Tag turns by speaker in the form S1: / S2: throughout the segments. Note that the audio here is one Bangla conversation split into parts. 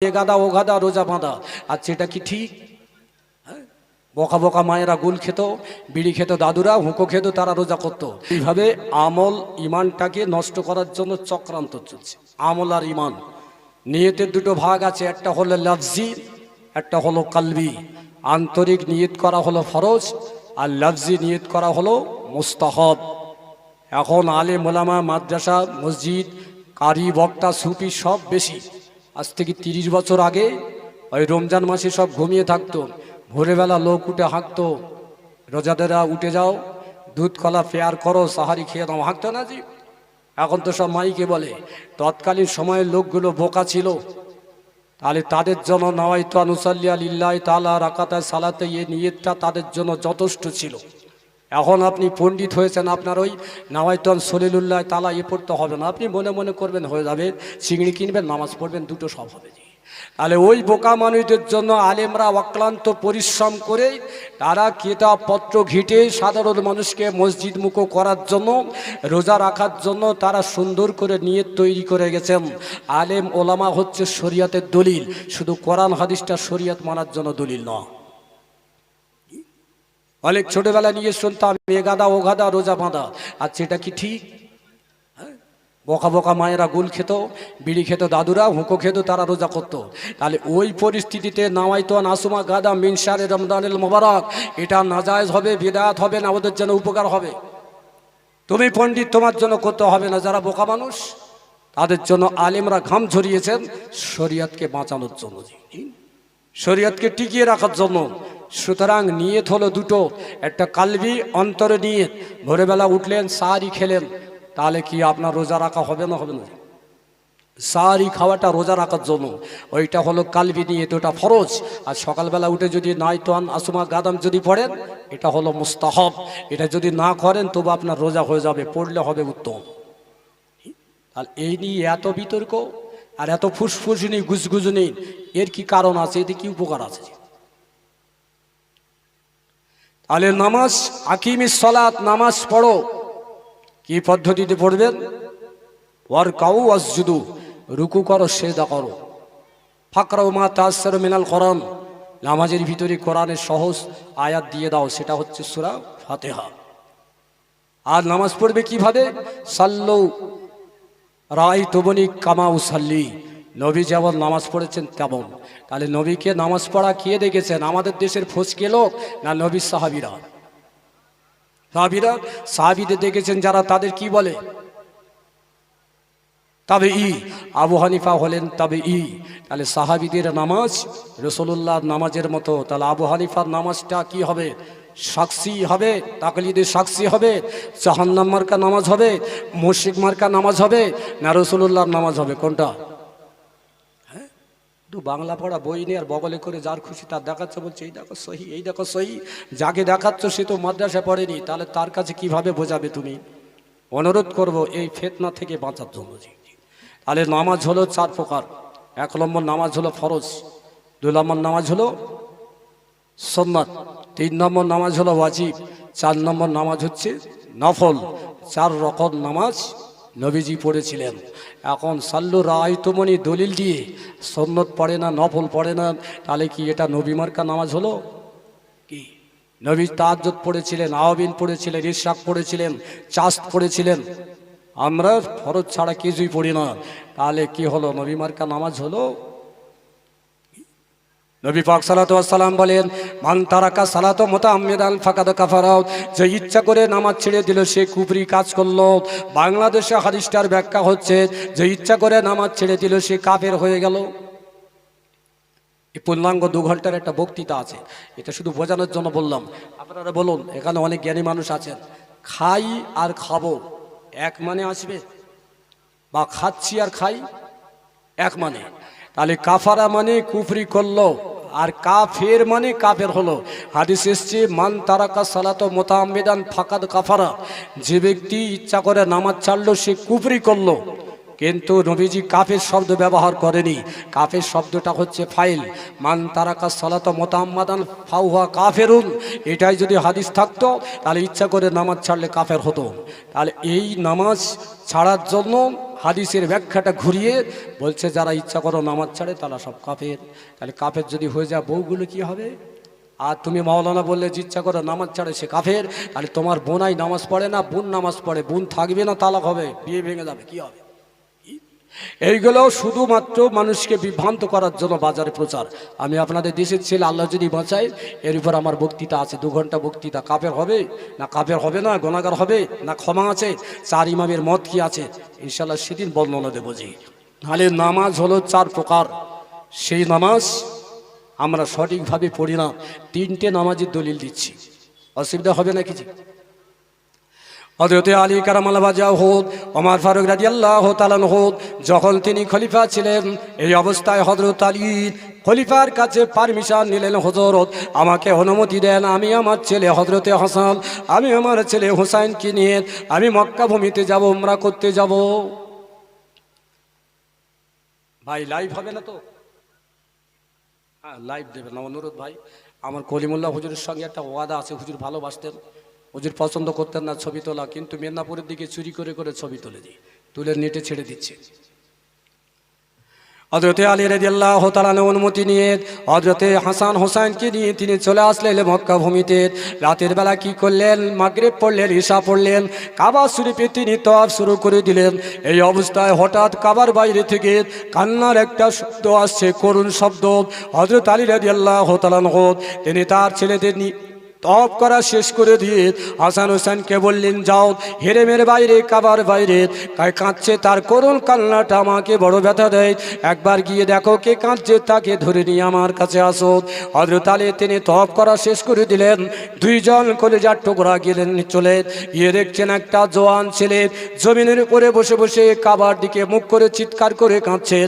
S1: এ গাদা ও গাদা রোজা বাঁধা। আচ্ছা, এটা কি ঠিক? বকা বকা মায়েরা গুল খেত, বিড়ি খেত দাদুরা, হুঁকো খেত, তারা রোজা করত। এইভাবে আমল ইমানটাকে নষ্ট করার জন্য চক্রান্ত চলছে। আমল আর ইমান নিয়তের দুটো ভাগ আছে, একটা হলো লফজি, একটা হলো কালবি। আন্তরিক নিয়ত করা হলো ফরজ, আর লফজি নিয়ত করা হলো মুস্তাহাব। এখন আলেম ওলামা, মাদ্রাসা, মসজিদ, কারি, বক্তা, সুফি সব বেশি। আজ থেকে 30 বছর আগে ওই রমজান মাসে সব ঘুমিয়ে থাকতো, ভোরবেলা লোক উঠে হাঁকতো, রোজাদাররা উঠে যাও, দুধ কলা পেয়ার করো, সাহারি খেয়ে দাও, হাঁকতো না জি। এখন তো সব মাইকে বলে। তৎকালীন সময়ের লোকগুলো বোকা ছিল, তাহলে তাদের জন্য নাওয়াইতু আন উসাল্লিয়া লিল্লাহি তাআলা রাকাতায় সালাতে এই নিয়তটা তাদের জন্য যথেষ্ট ছিল। এখন আপনি পণ্ডিত হয়েছেন, আপনার ওই নাওয়াইতু আন সলিলুল্লাহ তাআলা এ পড়তে হবে না, আপনি মনে মনে করবেন হয়ে যাবে, চিংড়ি কিনবেন, নামাজ পড়বেন, দুটো সব হবে। তাহলে ওই বোকা মানুষদের জন্য আলেমরা অক্লান্ত পরিশ্রম করে তারা কিতাবপত্র ঘেঁটে সাধারণ মানুষকে মসজিদ মুখো করার জন্য, রোজা রাখার জন্য তারা সুন্দর করে নিয়ত তৈরি করে গেছেন। আলেম ওলামা হচ্ছে শরিয়তের দলিল, শুধু কোরআন হাদিসটা শরিয়ত মানার জন্য দলিল নয়। অনেক ছোটবেলা নিয়ে শুনতাম এ গাদা ও গাদা রোজা বাঁধা। আচ্ছা, এটা কি ঠিক? বকা বকা মায়েরা গুল খেত, বিড়ি খেত দাদুরা, হুঁকো খেত, তারা রোজা করত। তাহলে ওই পরিস্থিতিতে নাওয়াইতু আন আসুমা গাদা মিন শাহরি রমজানিল মুবারক, এটা নাজায়েজ হবে, বিদআত হবে না, ওদের জন্য উপকার হবে। তুমি পণ্ডিত, তোমার জন্য করতে হবে না। যারা বোকা মানুষ তাদের জন্য আলেমরা ঘাম ঝরিয়েছেন শরিয়তকে বাঁচানোর জন্য, শরিয়তকে টিকিয়ে রাখার জন্য। সুতরাং নিয়ত হলো দুটো, একটা কালবি অন্তরে নিয়ত, ভোরবেলা উঠলেন সাহারি খেলেন, তাহলে কি আপনার রোজা রাখা হবে না? হবে না। সাহারি খাওয়াটা রোজা রাখার জন্য, ওইটা হলো কালবি নিয়ত, ওটা ফরজ। আর সকালবেলা উঠে যদি নাওয়াইতু আন আসুমা গাদাম যদি পড়েন, এটা হলো মুস্তাহাব। এটা যদি না করেন তবু আপনার রোজা হয়ে যাবে, পড়লে হবে উত্তম। আর এই নিয়ে এত বিতর্ক আর এত ফুসফুসনি গুজগুজনি, এর কি কারণ আছে? এতে কি উপকার আছে? তাহলে নামাজ, আকিমিস সালাত, নামাজ পড়ো। কি পদ্ধতিতে পড়বেন? ওয়ারকাউ ওয়াসজুদু, রুকু করো, সিজদা করো। ফাকরাউ মা তায়াসসারা মিনাল কোরআন, নামাজের ভিতরে কোরআনের সহজ আয়াত দিয়ে দাও, সেটা হচ্ছে সূরা ফাতিহা। আর নামাজ পড়বে কিভাবে? সাল্লু রাআইতুমুনি কামা উসাল্লি, নবী যেমন নামাজ পড়েছেন তেমন। তাহলে নবীকে নামাজ পড়া কে দেখেছেন? আমাদের দেশের ফসকে লোক না নবীর সাহাবীরা? সাহাবীদের দেখেছেন যারা, তাদের কি বলে? তাবেঈ। আবু হানিফা হলেন তাবেঈ। তাহলে সাহাবীদের নামাজ রাসূলুল্লাহর নামাজের মতো। তাহলে আবু হানিফার নামাজটা কি হবে? সাক্ষী হবে, তাকলিদে সাক্ষী হবে, জাহান্নাম মার্কা নামাজ হবে, মুশরিক মার্কা নামাজ হবে, না রাসূলুল্লাহর নামাজ হবে? কোনটা? হ্যাঁ, একটু বাংলা পড়া বই নিয়ে আর বগলে করে যার খুশি তার দেখাচ্ছে, বলছে এই দেখো সহি, এই দেখো সহি। যাকে দেখাচ্ছ সে তো মাদ্রাসা পড়েনি, তাহলে তার কাছে কিভাবে বোঝাবে তুমি? অনুরোধ করব এই ফিতনা থেকে বাঁচার জন্য। তাহলে নামাজ হলো 4 প্রকার। 1 নম্বর নামাজ হলো ফরজ, 2 নম্বর নামাজ হলো সুন্নাত, 3 নম্বর নামাজ হলো ওয়াজিব, 4 নম্বর নামাজ হচ্ছে নফল। 4 রকম নামাজ নবীজি পড়েছিলেন। এখন সাল্লু রাআইতুমুনি দলিল দিয়ে সুন্নত পড়ে না, নফল পড়ে না, তাহলে কি এটা নবী মার্কা নামাজ হলো? কি নবী তাহাজ্জুদ পড়েছিলেন, আওয়াবিন পড়েছিলেন, ইশরাক পড়েছিলেন, চাস্ত পড়েছিলেন। আমরা ফরজ ছাড়া কিছুই পড়ি না, তাহলে কি হলো? নবী মার্কা নামাজ হলো? নবী পাক সাল্লাল্লাহু আলাইহি ওয়াসাল্লাম বলেন, মান তারাকা সালাতা মুতাআম্মিদান ফাকাদ কাফারা, যে ইচ্ছা করে নামাজ ছেড়ে দিল সে কুফরি কাজ করলো। বাংলাদেশে হাদিসটার ব্যাখ্যা হচ্ছে, যে ইচ্ছা করে নামাজ ছেড়ে দিল সে কাফের হয়ে গেল। এই পূর্ণাঙ্গ 2 ঘন্টার একটা বক্তৃতা আছে, এটা শুধু বোঝানোর জন্য বললাম। আপনারা বলুন, এখানে অনেক জ্ঞানী মানুষ আছেন, খাই আর খাবো এক মানে আসবে? বা খাচ্ছি আর খাই এক মানে? তাহলে কাফারা মানে কুফরি করলো, আর কাফের মানে কাফের হলো। হাদিস এসছে, মান তারাকা সালাত মুতাআম্মিদান ফাকাদ কাফারা, যে ব্যক্তি ইচ্ছা করে নামাজ ছাড়লো সে কুফরি করলো। কিন্তু নবীজি কাফের শব্দ ব্যবহার করেনি। কাফের শব্দটা হচ্ছে ফাইল, মান তারাকা সালাত মুতাআম্মাদান ফাহুয়া কাফেরুন। এটাই যদি হাদিস থাকতো তাহলে ইচ্ছা করে নামাজ ছাড়লে কাফের হতো। তাহলে এই নামাজ ছাড়ার জন্য হাদিসের ব্যাখ্যাটা ঘুরিয়ে বলছে যারা ইচ্ছা করো নামাজ ছাড়ে তারা সব কাফের। তাহলে কাফের যদি হয়ে যায় বউগুলো কি হবে? আর তুমি মাওলানা বললে যে ইচ্ছা করে নামাজ ছাড়ে সে কাফের, তাহলে তোমার বোনাই নামাজ পড়ে না, বোন নামাজ পড়ে, বোন থাকবে না, তালাক হবে, বিয়ে ভেঙে যাবে, কি হবে? এইগুলো শুধুমাত্র মানুষকে বিভ্রান্ত করার জন্য বাজারে প্রচার। আমি আপনাদের দেশের ছেলে, আল্লাহ যদি বাঁচায়, এর উপর আমার বক্তৃতা আছে, 2 ঘন্টা বক্তৃতা। কাফের হবে না কাফের হবে না, গুনাহগার হবে না ক্ষমা আছে, 4 ইমামের মত কি আছে, ইনশাআল্লাহ সেদিন বর্ণনা দেবো। জি, তাহলে নামাজ হলো 4 প্রকার। সেই নামাজ আমরা সঠিকভাবে পড়ি না। 3টে নামাজের দলিল দিচ্ছি, অসুবিধা হবে না কিছু? হযরত আলী কারামাল্লাহু ওয়াজহাহু, ওমর ফারুক রাদিয়াল্লাহু তাআলা আনহু যখন তিনি খলিফা ছিলেন, এই অবস্থায় হযরত আলী খলিফার কাছে পারমিশন নিলেন, হযরত আমাকে অনুমতি দেন, আমি আমার ছেলে হযরতে হাসান, আমি আমার ছেলে হুসাইনকে নিয়ে আমি মক্কা ভূমিতে যাব, উমরা করতে যাব। ভাই লাইভ হবে না তো? হ্যাঁ লাইভ দেবেন না, অনুরোধ ভাই। আমার কলিমুল্লাহ হুজুরের সঙ্গে একটা ওয়াদা আছে, হুজুর ভালোবাসতেন, হুজুর পছন্দ করতেন না ছবি তোলা, কিন্তু মেদিনীপুরের দিকে চুরি করে করে ছবি তুলে নেটে ছেড়ে দিচ্ছে। হযরত আলী রাদিয়াল্লাহু তাআলা অনুমতি নিয়ে হযরতে হাসান হোসেনকে নিয়ে তিনি চলে আসলেন মক্কা ভূমিতে। রাতের বেলা কি করলেন? মাগরিব পড়লেন, ঈশা পড়লেন, কাবা শরীফে তিনি তওয়াফ শুরু করে দিলেন। এই অবস্থায় হঠাৎ কাবার বাইরে থেকে কান্নার একটা শব্দ আসছে, করুণ শব্দ। হযরত আলী রাদিয়াল্লাহু তাআলা তিনি তার ছেলেদের নিয়ে তওয়াফ করা শেষ করে দিয়ে হাসান হোসেনকে বললেন, যাও হেরেমের বাইরে, কাবার বাইরে কাঁদছে, তার করুণ কান্নাটা আমাকে বড় ব্যথা দেয়, একবার গিয়ে দেখো কে কাঁদছে, তাকে ধরে নিয়ে আমার কাছে আসো। হযরত আলী তিনি তওয়াফ করা শেষ করে দিলেন, 2 জন কলিজার টুকরা গেলেন, চলে গিয়ে দেখছেন একটা জওয়ান ছেলে জমিনের উপরে বসে বসে কাবার দিকে মুখ করে চিৎকার করে কাঁদছে,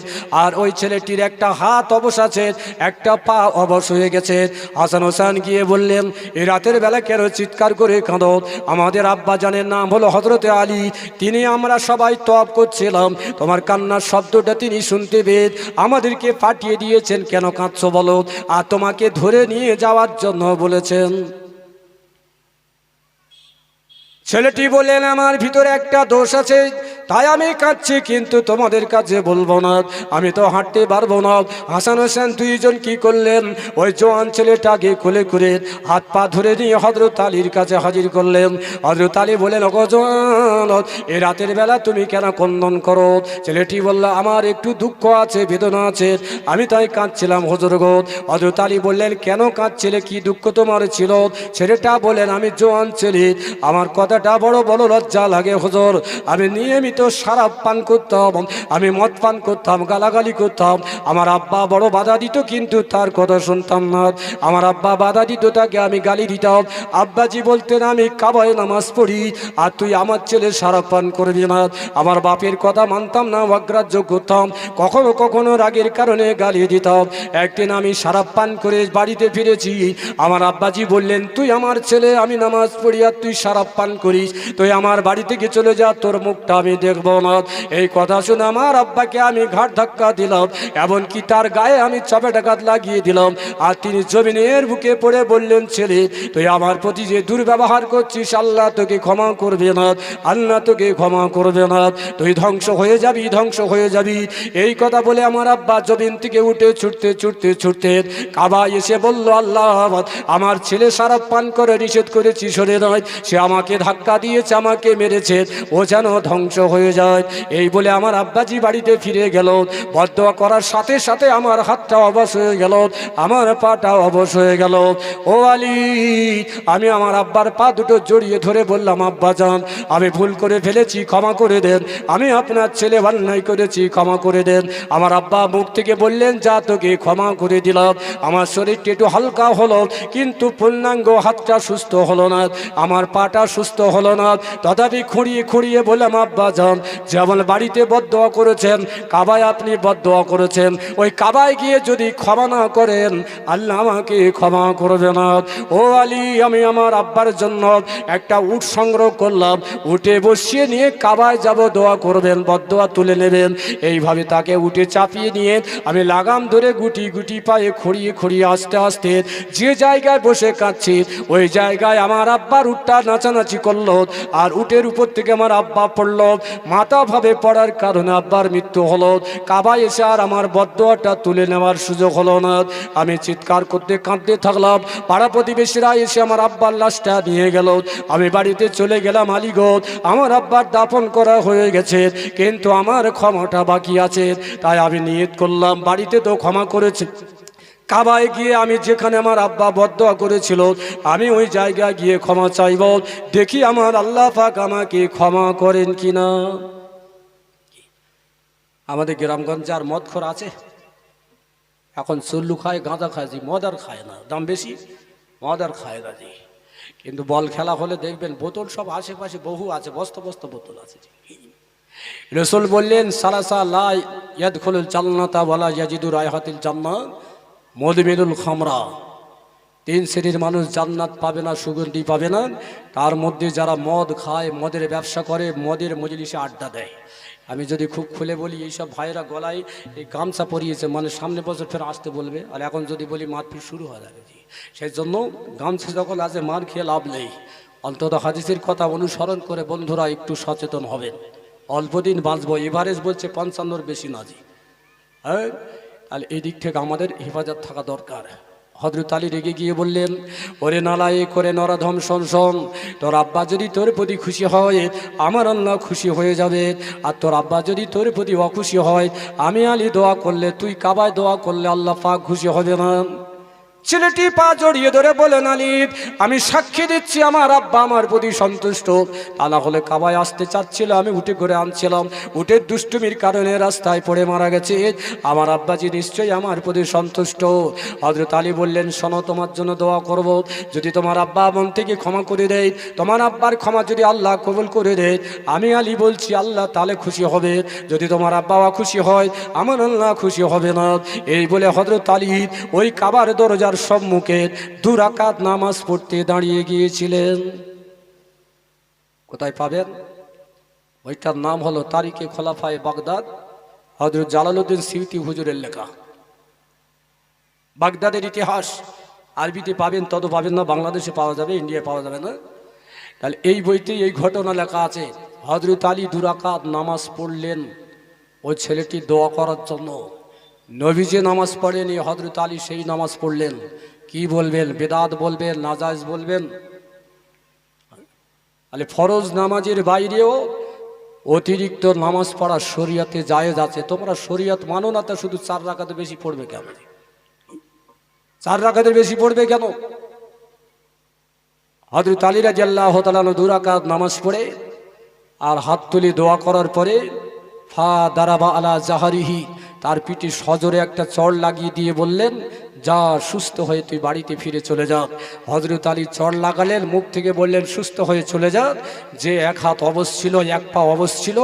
S1: আর ওই ছেলেটির একটা হাত অবশ আছে, একটা পা অবশ হয়ে গেছে। হাসান হোসেন গিয়ে বললেন, এই রাতের বেলা কেন চিৎকার করে কাঁদো? আমাদের আব্বা জানের নাম হলো হযরতে আলী, তিনি আমরা সবাই তওয়াফ করছিলাম, তোমার কান্নার শব্দটা তিনি শুনতে পেয়ে আমাদেরকে পাঠিয়ে দিয়েছেন, কেন কাঁদছো বলো, আর তোমাকে ধরে নিয়ে যাওয়ার জন্য বলেছেন। ছেলেটি বললেন, আমার ভিতরে একটা দোষ আছে, তাই আমি কাঁদছি, কিন্তু তোমাদের কাছে বলবো না, আমি তো হাঁটতে পারবো না। হাসান হোসেন 2 জন কি করলেন? ওই জওয়ান ছেলেটাকে কোলে করে হাত পা ধরে নিয়ে হযরত আলীর কাছে হাজির করলেন। হযরত আলী বলেন, ওগো জওয়ান, এই রাতের বেলা তুমি কেন ক্রন্দন করো? ছেলেটি বলল, আমার একটু দুঃখ আছে, বেদনা আছে, আমি তাই কাঁদছিলাম হুজুর গো। হযরত আলী বললেন, কেন কাঁদছিলে, কি দুঃখ তোমার ছিল? ছেলেটা বলেন, আমি জওয়ান ছেলে, আমার কথাটা বড় বড় লজ্জা লাগে হুজুর, আমি নিয়মিত শরাব পান করতাম, আমি মদ পান করতাম, গালাগালি করতাম, আমার আব্বা বড় বাধা দিত, কিন্তু তার কথা শুনতাম না। আমার আব্বা বাধা দিত, তাকে আমি গালি দিতাম। আব্বাজি বলতেন, আমি কাবায় নামাজ পড়ি, আর তুই আমার ছেলে শরাব পান করবি না। আমার বাপের কথা মানতাম না, অগ্রাহ্য করতাম, কখনো কখনো রাগের কারণে গালি দিতাম। একদিন আমি শরাব পান করে বাড়িতে ফিরেছি, আমার আব্বাজি বললেন, তুই আমার ছেলে, আমি নামাজ পড়ি আর তুই শরাব পান করিস, তুই আমার বাড়ি থেকে চলে যা, তোর মুখটা আমি দেখবো না। এই কথা শুনে আমার আব্বাকে আমি ঘাট ধাক্কা দিলাম, এমনকি তার গায়ে আমি চাপেটাঘাত লাগিয়ে দিলাম, আর তিনি জমিনের বুকে পড়ে বললেন, ছেলে তুই আমার প্রতি যে দুর্ব্যবহার করছিস, আল্লাহ তোকে ক্ষমা করবে না, আল্লাহ তোকে ক্ষমা করবে না, তুই ধ্বংস হয়ে যাবি, ধ্বংস হয়ে যাবি। এই কথা বলে আমার আব্বা জমিন থেকে উঠে ছুটতে ছুটতে ছুটতে কাবায় এসে বলল, আল্লাহ আমার ছেলে শরাব পান করে নিষেধ করেছি সরে নয়, সে আমাকে ধাক্কা দিয়েছে, আমাকে মেরেছে, ও যেন ধ্বংস হয়ে যায়। এই বলে আমার আব্বাজি বাড়িতে ফিরে গেল। বদদোয়া করার সাথে সাথে আমার হাতটা অবশ হয়ে গেল, আমার পাটা অবশ হয়ে গেল। ও আলী, আমি আমার আব্বার পা দুটো জড়িয়ে ধরে বললাম, আব্বা জান, আমি ভুল করে ফেলেছি, ক্ষমা করে দেন, আমি আপনার ছেলে অন্যায় করেছি, ক্ষমা করে দেন। আমার আব্বা মুখ থেকে বললেন, যা তোকে ক্ষমা করে দিলাম। আমার শরীরটা একটু হালকা হলো, কিন্তু পূর্ণাঙ্গ হাতটা সুস্থ হলো না, আমার পাটা সুস্থ হলো না। তথাপি খুঁড়িয়ে খুঁড়িয়ে বললাম, আব্বা যান, যেমন বাড়িতে বদদোয়া করেছেন কাবায় আপনি বদদোয়া করেছেন, ওই কাবায় গিয়ে যদি ক্ষমা না করেন আল্লাহ আমাকে ক্ষমা করবে না। ও আলী, আমি আমার আব্বার জন্য একটা উট সংগ্রহ করলাম, উটে বসিয়ে নিয়ে কাবায় যাব, দোয়া করবেন, বদদোয়া তুলে নেবেন। এইভাবে তাকে উটে চাপিয়ে নিয়ে আমি লাগাম ধরে গুটি গুটি পায়ে খড়িয়ে খড়িয়ে আস্তে আস্তে যে জায়গায় বসে কাঁদছি ওই জায়গায় আমার আব্বার উটটা নাচানাচি করলো, আর উটের উপর থেকে আমার আব্বা পড়লো। মাথা ভাবে পড়ার কারণে আব্বার মৃত্যু হলো। কাবায় এসে আর আমার বদদোয়াটা তুলে নেওয়ার সুযোগ হলো না। আমি চিৎকার করতে কাঁদতে থাকলাম। পাড়া প্রতিবেশীরা এসে আমার আব্বার লাশটা নিয়ে গেল। আমি বাড়িতে চলে গেলাম। আলীগঞ্জ আমার আব্বার দাফন করা হয়ে গেছে, কিন্তু আমার ক্ষমাটা বাকি আছে। তাই আমি নিয়ত করলাম, বাড়িতে তো ক্ষমা করেছে, কাবায় গিয়ে আমি যেখানে আমার আব্বা বদদোয়া করেছিল আমি ওই জায়গায় গিয়ে ক্ষমা চাইব, দেখি আমার আল্লাহ পাক আমাকে ক্ষমা করেন কিনা। আমাদের গ্রামগঞ্জে আর মদখোর আছে? এখন চুল্লু খায়, গাঁজা খায়, জি মদ আর খায় না, দাম বেশি, মদ আর খায় না জি। কিন্তু বল খেলা হলে দেখবেন বোতল সব আশেপাশে বহু আছে, বস্তা বস্তা বোতল আছে। রসুল বললেন সালাসা লা ইয়াদখুলুল জান্নাতা ওয়ালা ইয়াজিদু রায়হাতিল জান্নাহ মদমিনুল খামরা, তিন শ্রেণীর মানুষ জান্নাত পাবে না, সুগন্ধি পাবে না। তার মধ্যে যারা মদ খায়, মদের ব্যবসা করে, মদের মজলিসে আড্ডা দেয়। আমি যদি খুব খুলে বলি, এইসব ভাইরা গলায় এই গামছা পরিয়েছে, মানে সামনে বছর ফের আসতে বলবে, আর এখন যদি বলি মারপিট শুরু হয়ে যাবে। সেই জন্য গামছা যখন আছে মার খেয়ে লাভ নেই। অন্তত হাদিসের কথা অনুসরণ করে বন্ধুরা একটু সচেতন হবেন। অল্পদিন বাঁচবো, এভারেজ বলছে 55-র বেশি না জি। হ্যাঁ, তাহলে এই দিক থেকে আমাদের হেফাজত থাকা দরকার। হযরত আলী রেগে গিয়ে বললেন, ওরে নালায়েক, করে নরাধম, শোন শোন, তোর আব্বা যদি তোর প্রতি খুশি হয় আমার আল্লাহ খুশি হয়ে যাবে, আর তোর আব্বা যদি তোর প্রতি অখুশি হয় আমি আলী দোয়া করলে, তুই কাবায় দোয়া করলে আল্লাহ পাক খুশি হবে না। ছেলেটি পা জড়িয়ে ধরে বলেন, আলী আমি সাক্ষী দিচ্ছি আমার আব্বা আমার প্রতি সন্তুষ্ট, তা না হলে কাবায় আসতে চাচ্ছিল, আমি উঠে করে আনছিলাম, উটের দুষ্টুমির কারণে রাস্তায় পড়ে মারা গেছে, আমার আব্বাজি নিশ্চয়ই আমার প্রতি সন্তুষ্ট। হযরত আলী বললেন, শোনো, তোমার জন্য দোয়া করব, যদি তোমার আব্বা মন থেকে ক্ষমা করে দেয়, তোমার আব্বার ক্ষমা যদি আল্লাহ কবুল করে দেয়, আমি আলী বলছি আল্লাহ তাহলে খুশি হবে, যদি তোমার আব্বা খুশি হয় আমার আল্লাহ খুশি হবে না। এই বলে হযরত আলী ওই কাবার দরজা সম্মুখে 2 রাকাত নামাজ পড়তে দাঁড়িয়ে গিয়েছিলেন। কোথায় পাবেন? ওইটার নাম হলো তারিখে খোলাফায়ে বাগদাদ, হযরত জালালউদ্দিন সিউতি হুজুরের লেখা। বাগদাদের ইতিহাস আরবিতে পাবেন, তত পাবেন না, বাংলাদেশে পাওয়া যাবে, ইন্ডিয়ায় পাওয়া যাবে না। তাহলে এই বইতে এই ঘটনা লেখা আছে। হযরত আলী 2 রাকাত নামাজ পড়লেন ওই ছেলেটি দোয়া করার জন্য। নবী যে নামাজ পড়েনি, হযরত আলী সেই নামাজ পড়লেন। কি বলবেন? বেদাত বলবেন, নাজায়েজ বলবেন? তাহলে ফরজ নামাজের বাইরেও অতিরিক্ত নামাজ পড়া শরীয়তে জায়েজ আছে। তোমরা শরীয়ত মানো না, তা শুধু 4 রাকাতে বেশি পড়বে কেন? 4 রাকাতের বেশি পড়বে কেন? হযরত আলী রাদিয়াল্লাহু তাআলা 2 রাকাত নামাজ পড়ে আর হাত তুলে দোয়া করার পরে ফা দারাবা আলা জাহারিহি, তার পিঠে সজোরে একটা চড় লাগিয়ে দিয়ে বললেন, যা, সুস্থ হয়ে তুই বাড়িতে ফিরে চলে যা। হযরত আলী চড় লাগালেন, মুখ থেকে বললেন, সুস্থ হয়ে চলে যা। যে 1 হাত অবশ ছিল, 1 পা অবশ ছিল,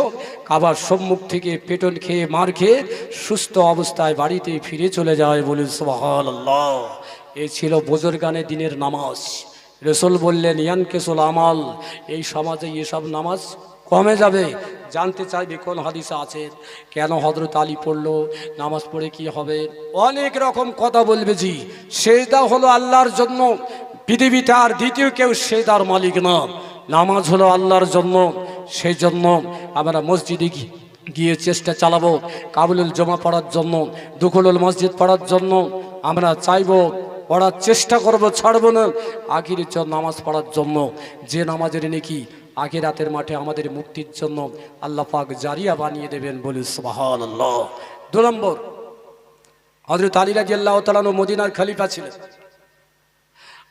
S1: কাবার সম্মুখ থেকে পেটন খেয়ে মার খেয়ে সুস্থ অবস্থায় বাড়িতে ফিরে চলে যায়। বলুন সুবহানাল্লাহ। এই ছিল বুজুর্গানের দিনের নামাজ। রাসূল বললেন, ইয়ানকিসুল আমাল, এই সমাজে এসব নামাজ কমে যাবে। জানতে চাইবে কোন হাদিসে আছে, কেন হযরত আলী পড়লো, নামাজ পড়ে কি হবে, অনেক রকম কথা বলবে। জি, সেজদা হলো আল্লাহর জন্য, পৃথিবীতে আর দ্বিতীয় কেউ সেজদার মালিক না, নামাজ হলো আল্লাহর জন্য। সেই জন্য আমরা মসজিদে গিয়ে চেষ্টা চালাবো কাবুলুল জমা পড়ার জন্য, দুখুলুল মসজিদ পড়ার জন্য আমরা চাইবো, পড়ার চেষ্টা করব, ছাড়বো না। আখিরের জন্য নামাজ পড়ার জন্য, যে নামাজের নাকি আখিরাতের মাঠে আমাদের মুক্তির জন্য আল্লাহ পাক জারিয়া বানিয়ে দেবেন। বলি সুবহানাল্লাহ। 2 নম্বর, হযরত আলী রাদিয়াল্লাহু তাআলা মদিনার খলিফা ছিলেন,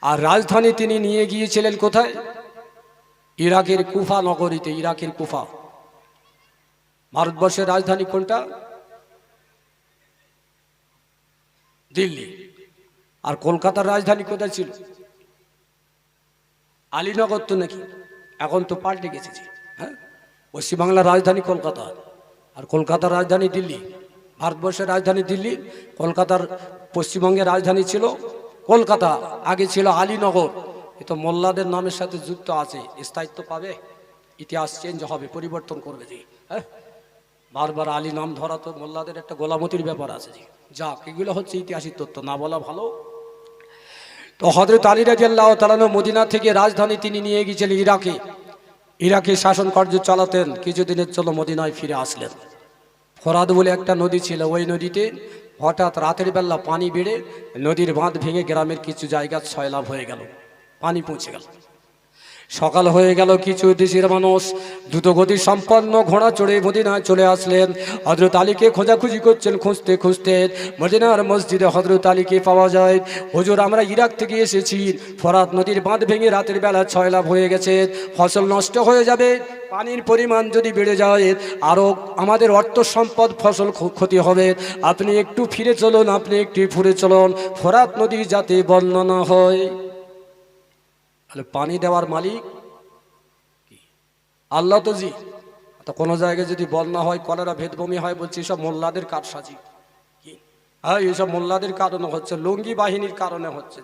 S1: আর রাজধানী তিনি নিয়ে গিয়েছিলেন কোথায়? ইরাকের কুফা নগরীতে। ইরাকের কুফা। ভারতবর্ষের রাজধানী কোনটা? দিল্লি। আর কলকাতার রাজধানী কোথায় ছিল? আলীনগর তো নাকি, এখন তো পাল্টে গেছে। হ্যাঁ, পশ্চিমবাংলার রাজধানী কলকাতা, আর কলকাতার রাজধানী দিল্লি। ভারতবর্ষের রাজধানী দিল্লি, কলকাতার পশ্চিমবঙ্গের রাজধানী ছিল কলকাতা, আগে ছিল আলীনগর। এ তো মোল্লাদের নামের সাথে যুক্ত আছে, স্থায়িত্ব পাবে? ইতিহাস চেঞ্জ হবে, পরিবর্তন করবে জি। হ্যাঁ, বারবার আলী নাম ধরা তো মোল্লাদের একটা গোলামতির ব্যাপার আছে জি। যাক, এগুলো হচ্ছে ইতিহাসিক তথ্য, না বলা ভালো। তো হযরত আলী রাদিয়াল্লাহু তাআলা মদিনা থেকে রাজধানী তিনি নিয়ে গিয়েছিলেন ইরাকে। ইরাকে শাসন কার্য চালাতেন, কিছুদিনের জন্য মদিনায় ফিরে আসলেন। ফরাদ বলে একটা নদী ছিল, ওই নদীতে হঠাৎ রাতের বেলা পানি বেড়ে নদীর বাঁধ ভেঙে গ্রামের কিছু জায়গা সয়লাভ হয়ে গেল, পানি পৌঁছে গেল। সকাল হয়ে গেল, কিছু দেশের মানুষ দ্রুতগতি সম্পন্ন ঘোড়া চড়ে মদিনায় চলে আসলেন। হযরত আলীকে খোঁজাখুঁজি করছেন, খুঁজতে খুঁজতে মদিনার মসজিদে হযরত আলীকে পাওয়া যায়। হুজুর, আমরা ইরাক থেকে এসেছি, ফরাত নদীর বাঁধ ভেঙে রাতের বেলা সয়লাভ হয়ে গেছে, ফসল নষ্ট হয়ে যাবে, পানির পরিমাণ যদি বেড়ে যায় আরও আমাদের অর্থ সম্পদ ফসল ক্ষতি হবে, আপনি একটু ফিরে চলুন, আপনি একটু ফিরে চলুন, ফরাত নদী যাতে বন্যা না হয়। পানি দেওয়ার মালিক আল্লাহ তো জি। তো কোনো জায়গায় যদি বন্যা হয়, কলেরা, ভেদভূমি হয়, বলছি এসব মোল্লাদের কারসাজি। হ্যাঁ, এইসব মোল্লাদের কারণে হচ্ছে, লুঙ্গি বাহিনীর কারণে হচ্ছে।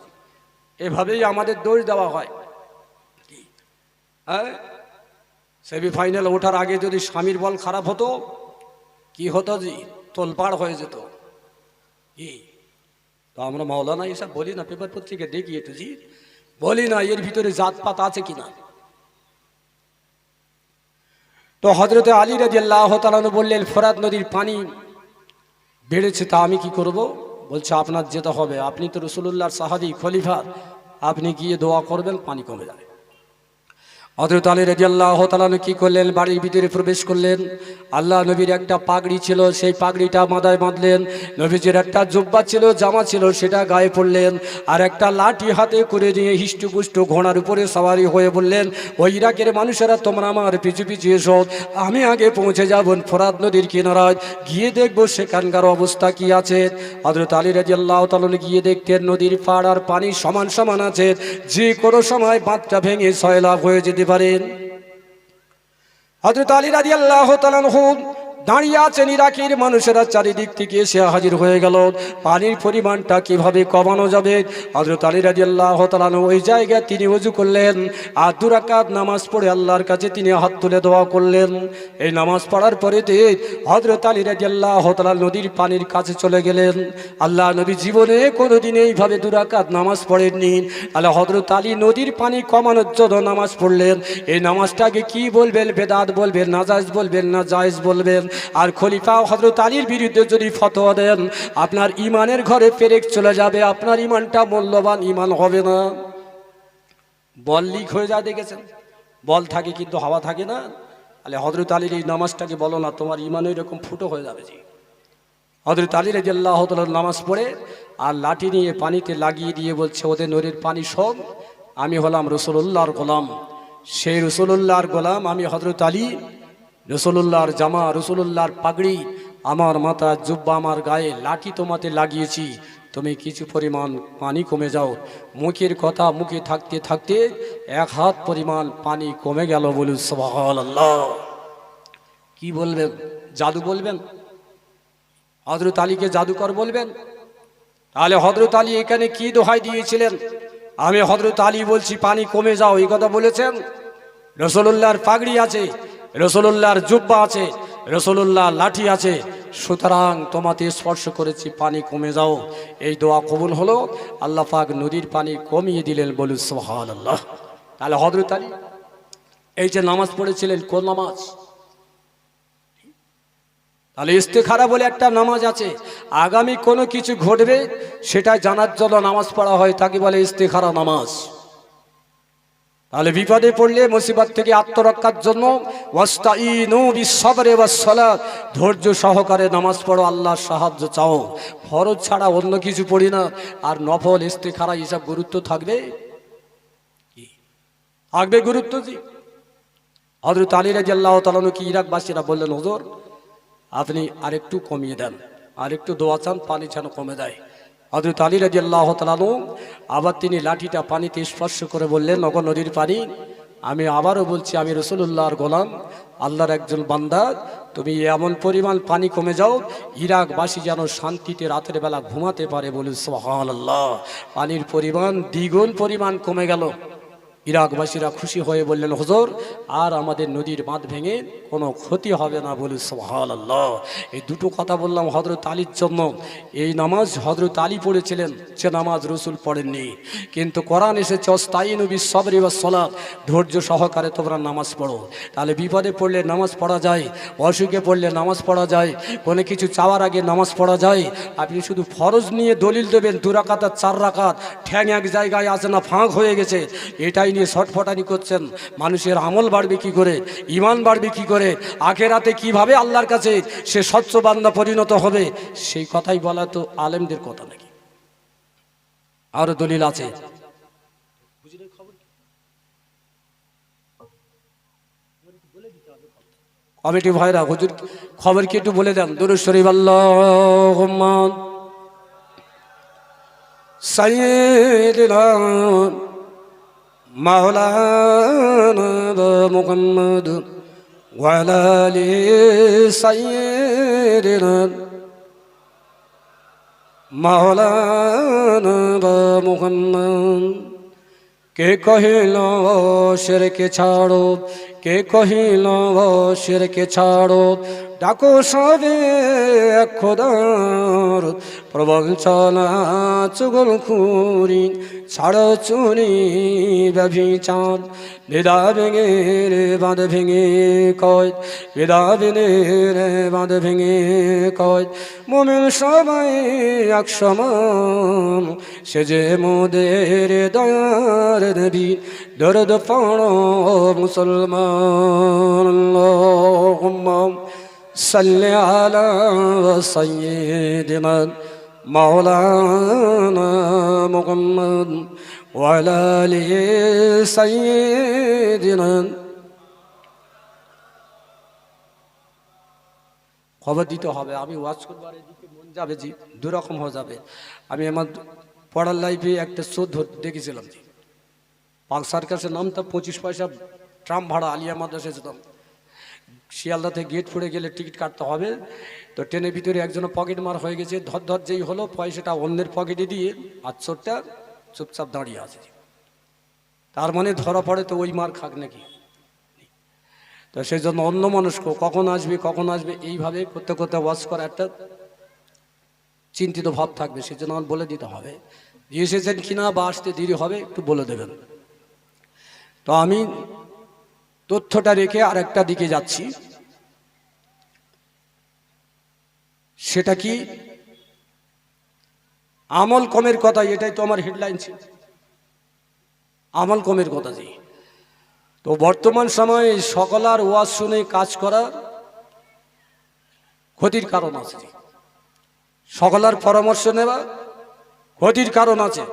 S1: এভাবেই আমাদের দোষ দেওয়া হয়। হ্যাঁ, সেমিফাইনাল ওঠার আগে যদি স্বামীর বল খারাপ হতো, কি হতো জি? তোলপাড় হয়ে যেত। কি তো আমরা মাওলানা এসব বলি না, পেপার পত্রিকা দেখি একটু জি, বলি না এর ভিতরে জাতপাত আছে কিনা। তো হযরত আলী রাদিয়াল্লাহু তাআলা বললেন, ফরাত নদীর পানি বেড়েছে, তা আমি কি করব? বলছে, আপনার যেতে হবে, আপনি তো রাসূলুল্লাহর সাহাবী, খলিফা, আপনি গিয়ে দোয়া করবেন, পানি কমে যাবে। হযরত আলী রাদিয়াল্লাহু তাআলা কি করলেন? বাড়ির ভিতরে প্রবেশ করলেন। আল্লাহ নবীর একটা পাগড়ি ছিল, সেই পাগড়িটা মাথায় বাঁধলেন। নবীজির একটা জুব্বা ছিল, জামা ছিল, সেটা গায়ে পড়লেন। আর একটা লাঠি হাতে করে নিয়ে হিষ্টপুষ্ট ঘোড়ার উপরে সওয়ারি হয়ে বললেন, ওই ইরাকের মানুষেরা তোমরা আমার পিছু পিছু এসো, আমি আগে পৌঁছে যাব ফোরাত নদীর কিনারায়, গিয়ে দেখবো সেখানকার অবস্থা কি আছে। হযরত আলী রাদিয়াল্লাহু তাআলা গিয়ে দেখতেন নদীর পাড় আর পানি সমান সমান আছে, যে কোনো সময় বাঁধটা ভেঙে সয়লাভ হয়ে যেতে পারেন। হযরত আলী রাদিয়াল্লাহু তাআলা দাঁড়িয়ে আছেন, ইরাকের মানুষেরা চারিদিক থেকে এসে হাজির হয়ে গেল। পানির পরিমাণটা কিভাবে কমানো যাবে? হযরত আলী রাদিয়াল্লাহু তাআলা ওই জায়গায় তিনি ওযু করলেন, আর 2 রাকাত নামাজ পড়ে আল্লাহর কাছে তিনি হাত তুলে দোয়া করলেন। এই নামাজ পড়ার পরে হযরত আলী রাদিয়াল্লাহু তাআলা নদীর পানির কাছে চলে গেলেন। আল্লাহ নবী জীবনে কোনোদিন এইভাবে 2 রাকাত নামাজ পড়েননি। আল্লাহ হযরত আলী নদীর পানি কমানোর জন্য নামাজ পড়লেন। এই নামাজটাকে কি বলবেন? বেদাত বলবেন, নাজায়েজ বলবেন, না জায়েজ বলবেন? আর খলিফা হযরত আলীর বিরুদ্ধে যদি ফতোয়া দেন, আপনার ইমানের ঘরে পেরেক চলে যাবে, আপনার ইমানটা মূল্যবান ইমান হবে না। বল লিক হয়ে যায়, দেখেছেন? বল থাকে কিন্তু হাওয়া থাকে না। তাহলে হযরত আলীর এই নামাজটাকে বলো না, তোমার ইমান এরকম ফুটো হয়ে যাবে জি। হযরত আলী রাদিয়াল্লাহু তাআলা নামাজ পড়ে আর লাঠি নিয়ে পানিতে লাগিয়ে দিয়ে বলছে, ওদের নদীর পানি সব, আমি হলাম রাসূলুল্লাহর গোলাম, সেই রাসূলুল্লাহর গোলাম আমি হযরত আলী। রাসূলুল্লাহর জামা, রাসূলুল্লাহর পাগড়ি, আমার মাথা, জুব্বা, আমার গায়ে লাঠি তোমাতে লাগিয়েছি, তুমি কিছু পরিমাণ পানি কমে যাও। মুখের কথা মুখে থাকতে থাকতে 1 হাত পরিমাণ পানি কমে গেল। বলুন সুবহানাল্লাহ। কি বলবেন? জাদু বলবেন? হযরত আলীকে জাদুকর বলবেন? তাহলে হযরত আলী এখানে কি দোহাই দিয়েছিলেন? আমি হযরত আলী বলছি পানি কমে যাও, এই কথা বলেছেন? রাসূলুল্লাহর পাগড়ি আছে, রাসূলুল্লাহর জুব্বা আছে, রাসূলুল্লাহর লাঠি আছে, সুতরাং তোমাতে স্পর্শ করেছি, পানি কমে যাও। এই দোয়া কবুল হলো, আল্লাহ পাক নদীর পানি কমিয়ে দিলেন। বলুন সুবহানাল্লাহ। তাহলে হযরত আলী এই যে নামাজ পড়েছিলেন, কোন নামাজ? তাহলে ইস্তেখারা বলে একটা নামাজ আছে, আগামী কোনো কিছু ঘটবে সেটা জানার জন্য নামাজ পড়া হয়, তাকে বলে ইস্তেখারা নামাজ। তাহলে বিপদে পড়লে, মুসিবত থেকে আত্মরক্ষার জন্য ওয়াস্তাইনু বিস-সাবরি ওয়াস-সালাত, ধৈর্য সহকারে নামাজ পড়ো, আল্লাহর সাহায্য চাও। ফরজ ছাড়া অন্য কিছু পড়ি না। আর নফল ইস্তেখারা হিসাব গুরুত্ব থাকবে, থাকবে গুরুত্ব জি। হযরত আলী রাদিয়াল্লাহু তাআলা কি ইরাকবাসীরা বললেন, হুজুর আপনি আরেকটু কমিয়ে দেন, আরেকটু দোয়া চান, পানি যেন কমে যায়। হযরত আলী রাদিয়াল্লাহু তাআলা আবার তিনি লাঠিটা পানিতে স্পর্শ করে বললেন, ওগো নদীর পানি, আমি আবারও বলছি, আমি রাসূলুল্লাহর গোলাম, আল্লাহর একজন বান্দা। তুমি এমন পরিমাণ পানি কমে যাও, ইরাকবাসী যেন শান্তিতে রাতের বেলা ঘুমাতে পারে। বলুন সুবহানাল্লাহ। পানির পরিমাণ দ্বিগুণ পরিমাণ কমে গেল। ইরাকবাসীরা খুশি হয়ে বললেন, হুজুর আর আমাদের নদীর বাঁধ ভেঙে কোনো ক্ষতি হবে না। বলুন সুবহানাল্লাহ। এই দুটো কথা বললাম হযরত আলীর জন্য। এই নামাজ হযরত আলী পড়েছিলেন, যে নামাজ রসুল পড়েননি। কিন্তু কোরআন এসেছে ওয়াস্তাইনু বিস-সাবরি ওয়াস-সালাত, ধৈর্য সহকারে তোমরা নামাজ পড়ো। তাহলে বিপদে পড়লে নামাজ পড়া যায়, অসুখে পড়লে নামাজ পড়া যায়, কোনো কিছু চাওয়ার আগে নামাজ পড়া যায়। আপনি শুধু ফরজ নিয়ে দলিল দেবেন 2 রাকাত আর 4 রাকাত, ঠ্যাং এক জায়গায় আছে না ফাঁক হয়ে গেছে, এটাই নিয়ে ছটফটানি করছেন। মানুষের আমল বাড়বে কি করে, ঈমান বাড়বে কি করে, আখিরাতে কিভাবে আল্লাহর কাছে সে স্বচ্ছ বান্দা পরিণত হবে, সেই কথাই বলা তো আলেমদের কথা নাকি? আরো দলিল আছে। কমিটি ভাইরা হুজুর খবর কি একটু বলে দেন। দুরূদ শরীফ আল্লাহুম্মা সাইয়্যিদিনা মাওলানা মুহাম্মদ ওয়া আলা আলি সাইয়্যিদিনা মাওলানা মুহাম্মদ। কে কহিল শিরকে ছাড়ো, কে কহিল শিরকে ছাড়ো, ডাকো সবে এক খোদার প্রবঞ্চনা চুগলখুরি, ছাড়ো চুরি ব্যভিচার। বেদা ভেঙে রে বাঁধ ভেঙে কয়, বেদা ভেঙে রে বাঁধ ভেঙে কয়, মুমিন সবাই এক সমান, সে যে মোদের দয়ার নবী, দরদ পড়ো মুসলমান। আল্লাহুম্মা সাল্লি আলা সাইয়্যিদিনা মাওলানা মুহাম্মদ ওয়া আলা আলি সাইয়্যিদিনা। খবর দিতে হবে, আমি ওয়াজ করবার এদিকে মন যাবে জি, দুরকম হয়ে যাবে। আমি আমার পড়ার লাইফে একটা চোদ্দ দেখেছিলাম জি, পাক সার্কাসের নামটা 25 পয়সা ট্রাম ভাড়া, আলিয়া মাদ্রাসায় যেতাম। শিয়ালদাতে গেট পড়ে গেলে টিকিট কাটতে হবে, তো ট্রেনের ভিতরে একজন পকেট মার হয়ে গেছে, ধর ধর যেই হলো পয়সাটা অন্যের পকেটে দিয়ে আর চোরটা চুপচাপ দাঁড়িয়ে আছে। তার মানে ধরা পড়ে তো ওই মার খাক নাকি। তো সেই জন্য অন্য মানুষকে কখন আসবে কখন আসবে এইভাবে করতে করতে ওয়াজ করা একটা চিন্তিত ভাব থাকবে, সেজন্য আমার বলে দিতে হবে এসেছেন কিনা বা আসতে দেরি হবে একটু বলে দেবেন। তো আমি তথ্যটা রেখে আর একটা দিকে যাচ্ছি, সেটা কি আমল কমের কথা। এটাই তো আমার হেডলাইন ছিল, আমল কমের কথা জি। তো বর্তমান সময়ে সকলার ওয়াজ শুনে কাজ করা ক্ষতির কারণ আছে, সকলার পরামর্শ নেওয়া ক্ষতির কারণ আছে।